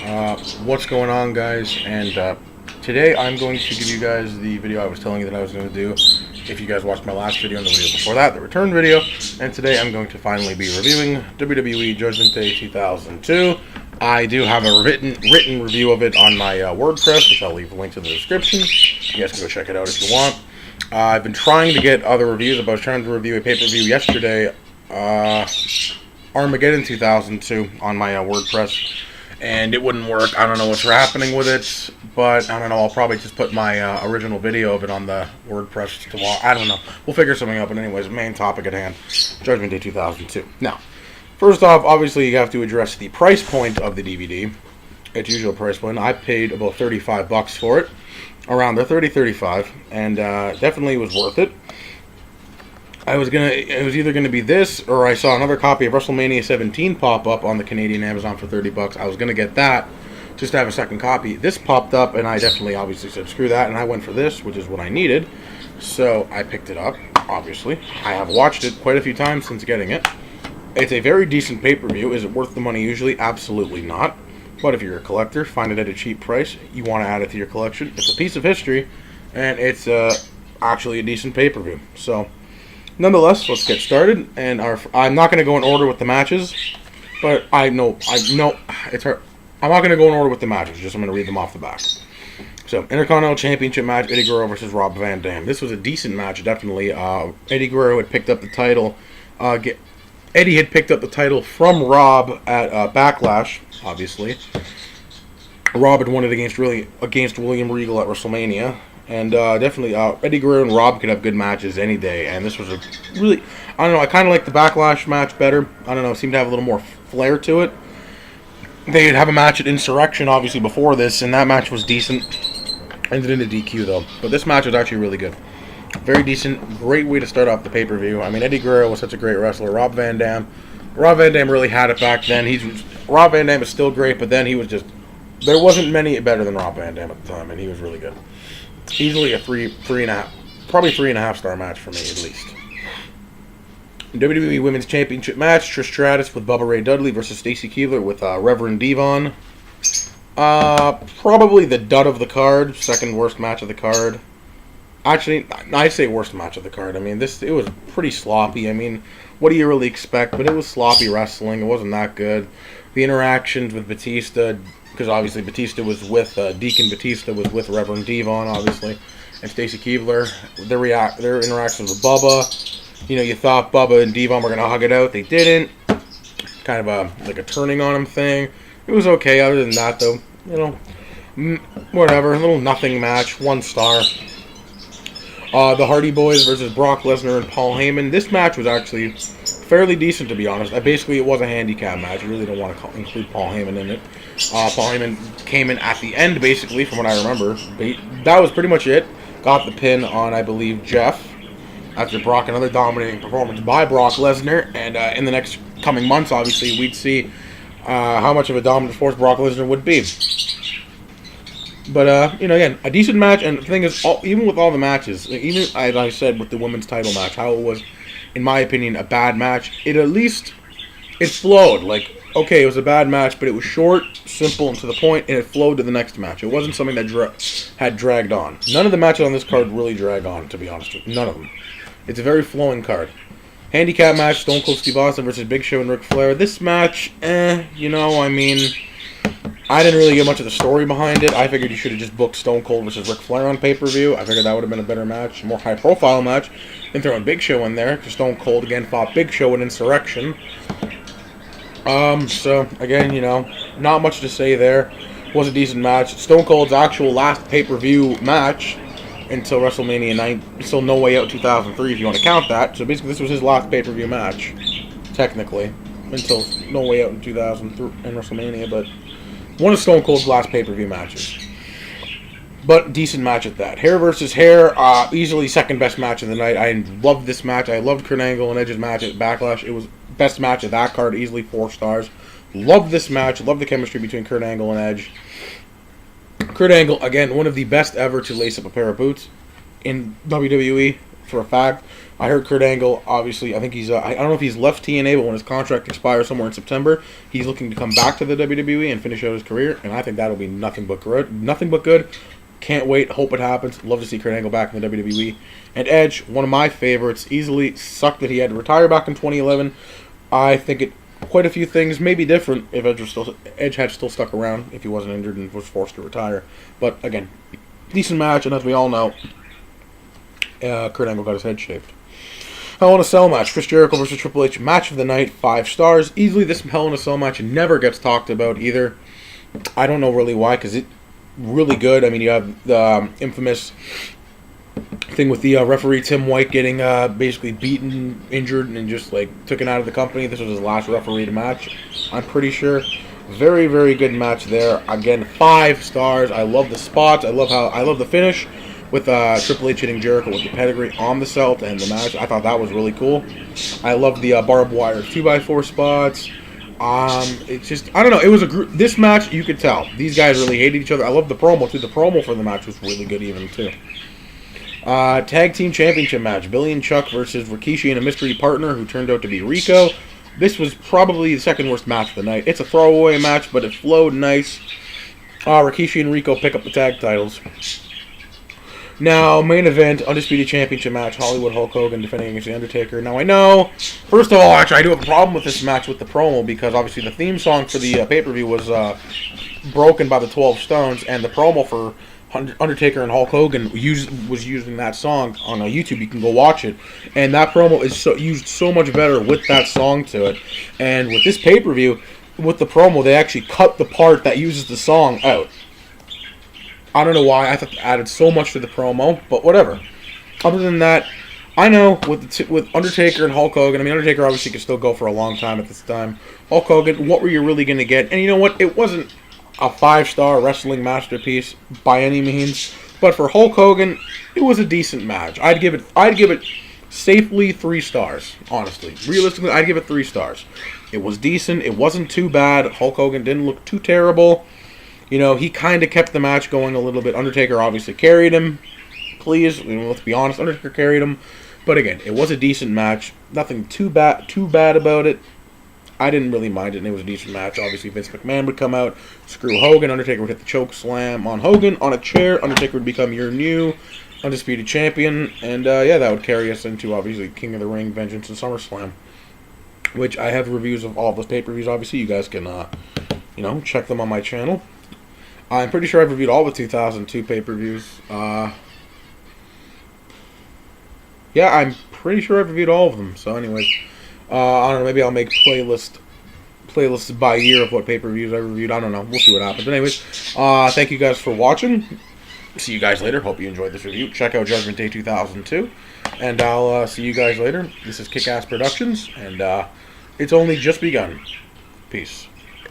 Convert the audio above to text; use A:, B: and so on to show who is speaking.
A: What's going on, guys? And today I'm going to give you guys the video I was telling you that I was going to do. If you guys watched my last video and the video before that, the return video. And today I'm going to finally be reviewing WWE Judgment Day 2002. I do have a written review of it on my WordPress, which I'll leave a link to in the description. You guys can go check it out if you want. I've been trying to get other reviews. I was trying to review a pay-per-view yesterday, Armageddon 2002, on my WordPress. And it wouldn't work. I don't know what's happening with it, but I don't know. I'll probably just put my original video of it on the WordPress to watch. I don't know. We'll figure something out. But anyways, main topic at hand, Judgment Day 2002. Now, first off, obviously you have to address the price point of the DVD. Its usual price point. I paid about $35 for it, around there, $30-$35, and definitely was worth it. It was either gonna be this, or I saw another copy of WrestleMania 17 pop up on the Canadian Amazon for $30. I was gonna get that, just to have a second copy. This popped up, and I definitely, obviously, said screw that, and I went for this, which is what I needed. So I picked it up. Obviously, I have watched it quite a few times since getting it. It's a very decent pay-per-view. Is it worth the money? Usually, absolutely not. But if you're a collector, find it at a cheap price. You want to add it to your collection. It's a piece of history, and it's actually a decent pay-per-view. So. Nonetheless, let's get started. And I'm not going to go in order with the matches, but I know it's hard. I'm not going to go in order with the matches. Just I'm going to read them off the back. So, Intercontinental Championship match: Eddie Guerrero versus Rob Van Dam. This was a decent match, definitely. Eddie Guerrero had picked up the title. Eddie had picked up the title from Rob at Backlash. Obviously, Rob had won it against William Regal at WrestleMania. And definitely, Eddie Guerrero and Rob could have good matches any day. And this was a really, I don't know, I kind of like the Backlash match better. I don't know, it seemed to have a little more flair to it. They'd have a match at Insurrection, obviously, before this, and that match was decent. Ended in a DQ, though. But this match was actually really good. Very decent, great way to start off the pay-per-view. I mean, Eddie Guerrero was such a great wrestler. Rob Van Dam really had it back then. Rob Van Dam is still great, but then he was just, there wasn't many better than Rob Van Dam at the time, and he was really good. Easily a probably 3.5 star match for me at least. WWE Women's Championship match: Trish Stratus with Bubba Ray Dudley versus Stacy Keibler with Reverend Devon. Probably the dud of the card, second worst match of the card. Actually, I'd say worst match of the card. I mean, it was pretty sloppy. I mean, what do you really expect? But it was sloppy wrestling. It wasn't that good. The interactions with Batista, because obviously Batista was with Deacon Batista was with Reverend Devon, obviously, and Stacy Keibler. Their interactions with Bubba, you thought Bubba and Devon were gonna hug it out. They didn't. Kind of like a turning on him thing. It was okay. Other than that, though, whatever. A little nothing match. 1 star. The Hardy Boys versus Brock Lesnar and Paul Heyman. This match was actually fairly decent, to be honest. Basically, it was a handicap match. I really don't want to include Paul Heyman in it. Paul Heyman came in at the end, basically, from what I remember. That was pretty much it. Got the pin on, I believe, Jeff. After Brock, another dominating performance by Brock Lesnar. And in the next coming months, obviously, we'd see how much of a dominant force Brock Lesnar would be. But, again, a decent match. And the thing is, even with all the matches, even, as I said, with the women's title match, how it was, in my opinion, a bad match, it flowed. Like, okay, it was a bad match, but it was short, simple, and to the point, and it flowed to the next match. It wasn't something that had dragged on. None of the matches on this card really drag on, to be honest with you. None of them. It's a very flowing card. Handicap match: Stone Cold Steve Austin versus Big Show and Ric Flair. This match, I mean, I didn't really get much of the story behind it. I figured you should have just booked Stone Cold versus Ric Flair on pay-per-view. I figured that would have been a better match, a more high-profile match, than throwing Big Show in there. Because Stone Cold, again, fought Big Show in Insurrection. So, again, not much to say there. Was a decent match. Stone Cold's actual last pay-per-view match until WrestleMania 9, until No Way Out 2003, if you want to count that. So, basically, this was his last pay-per-view match, technically, until No Way Out in 2003 and WrestleMania, but one of Stone Cold's last pay-per-view matches. But decent match at that. Hair versus hair, easily second best match of the night. I loved this match. I loved Kurt Angle and Edge's match at Backlash. It was best match of that card, easily 4 stars. Loved this match. Loved the chemistry between Kurt Angle and Edge. Kurt Angle, again, one of the best ever to lace up a pair of boots in WWE, for a fact. I heard Kurt Angle, obviously, I think he's, I don't know if he's left TNA, but when his contract expires somewhere in September, he's looking to come back to the WWE and finish out his career, and I think that'll be nothing but good. Nothing but good. Can't wait. Hope it happens. Love to see Kurt Angle back in the WWE. And Edge, one of my favorites, easily sucked that he had to retire back in 2011. I think quite a few things may be different if Edge had still stuck around if he wasn't injured and was forced to retire. But again, decent match, and as we all know, Kurt Angle got his head shaved. Hell in a Cell match, Chris Jericho versus Triple H, match of the night, 5 stars. Easily, this Hell in a Cell match never gets talked about either. I don't know really why, because it's really good. I mean, you have the infamous thing with the referee Tim White getting basically beaten, injured, and just like taken out of the company. This was his last refereed match, I'm pretty sure. Very, very good match there. Again, 5 stars. I love the spots. I love the finish with Triple H hitting Jericho with the pedigree on the cell to end the match. I thought that was really cool. I love the barbed wire 2x4 spots. It's just, I don't know. It was this match, you could tell these guys really hated each other. I love the promo too. The promo for the match was really good even too. Tag team championship match: Billy and Chuck versus Rikishi and a mystery partner who turned out to be Rico. This was probably the second worst match of the night. It's a throwaway match, but it flowed nice. Rikishi and Rico pick up the tag titles. Now, main event, Undisputed Championship match, Hollywood Hulk Hogan defending against The Undertaker. Now, I know, first of all, actually, I do have a problem with this match with the promo, because obviously the theme song for the pay-per-view was broken by the 12 Stones, and the promo for Undertaker and Hulk Hogan was using that song on YouTube. You can go watch it, and that promo is used so much better with that song to it. And with this pay-per-view, with the promo, they actually cut the part that uses the song out. I don't know why. I thought it added so much to the promo, but whatever. Other than that, I know with Undertaker and Hulk Hogan, I mean, Undertaker obviously could still go for a long time at this time. Hulk Hogan, what were you really going to get? And you know what? It wasn't a 5-star wrestling masterpiece by any means, but for Hulk Hogan, it was a decent match. I'd give it safely 3 stars, honestly. Realistically, I'd give it 3 stars. It was decent. It wasn't too bad. Hulk Hogan didn't look too terrible. You know, he kind of kept the match going a little bit. Undertaker obviously carried him. Let's be honest, Undertaker carried him. But again, it was a decent match. Nothing too bad about it. I didn't really mind it, and it was a decent match. Obviously, Vince McMahon would come out, screw Hogan. Undertaker would hit the choke slam on Hogan on a chair. Undertaker would become your new Undisputed Champion. And, yeah, that would carry us into, obviously, King of the Ring, Vengeance, and SummerSlam. Which I have reviews of all of those pay-per-views. Obviously, you guys can, check them on my channel. I'm pretty sure I've reviewed all the 2002 pay-per-views. Yeah, I'm pretty sure I've reviewed all of them. So, anyways, I don't know. Maybe I'll make playlists by year of what pay-per-views I reviewed. I don't know. We'll see what happens. But anyways, thank you guys for watching. See you guys later. Hope you enjoyed this review. Check out Judgment Day 2002, and I'll see you guys later. This is Kick-Ass Productions, and it's only just begun. Peace.